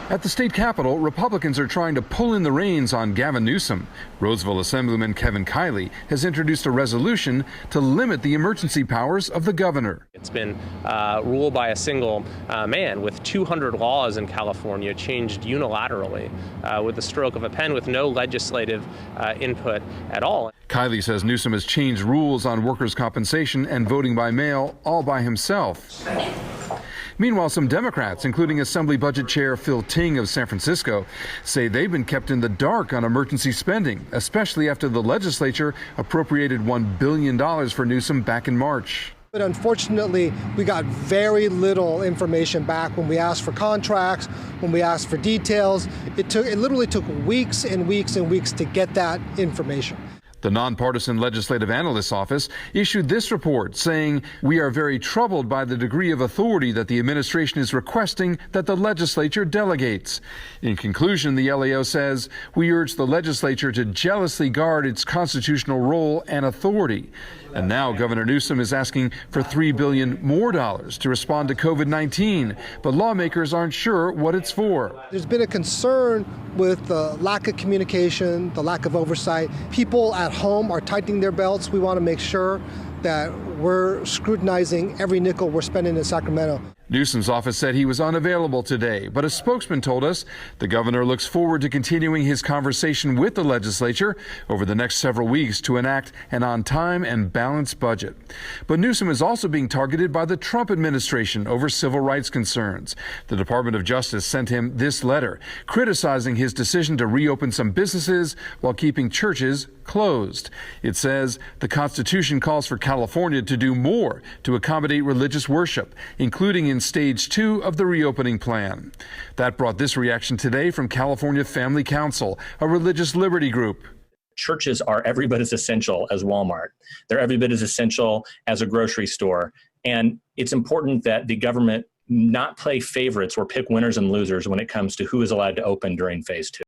At the state capitol, Republicans are trying to pull in the reins on Gavin Newsom. Roseville Assemblyman Kevin Kiley has introduced a resolution to limit the emergency powers of the governor. It's been ruled by a single man, with 200 laws in California changed unilaterally with the stroke of a pen, with no legislative input at all. Kiley says Newsom has changed rules on workers' compensation and voting by mail all by himself. Meanwhile, some Democrats, including Assembly Budget Chair Phil Ting of San Francisco, say they've been kept in the dark on emergency spending, especially after the legislature appropriated $1 billion for Newsom back in March. But unfortunately, we got very little information back when we asked for contracts, when we asked for details. It literally took weeks and weeks and weeks to get that information. The nonpartisan Legislative Analyst's office issued this report saying, "We are very troubled by the degree of authority that the administration is requesting that the legislature delegates." In conclusion, the LAO says, "We urge the legislature to jealously guard its constitutional role and authority." And now Governor Newsom is asking for $3 billion more to respond to COVID-19, but lawmakers aren't sure what it's for. There's been a concern with the lack of communication, the lack of oversight. People at home are tightening their belts. We want to make sure that we're scrutinizing every nickel we're spending in Sacramento. Newsom's office said he was unavailable today, but a spokesman told us the governor looks forward to continuing his conversation with the legislature over the next several weeks to enact an on-time and balanced budget. But Newsom is also being targeted by the Trump administration over civil rights concerns. The Department of Justice sent him this letter criticizing his decision to reopen some businesses while keeping churches closed. It says the Constitution calls for California to do more to accommodate religious worship, including in Stage 2 of the reopening plan. That brought this reaction today from California Family Council, a religious liberty group. Churches are every bit as essential as Walmart. They're every bit as essential as a grocery store. And it's important that the government not play favorites or pick winners and losers when it comes to who is allowed to open during phase 2.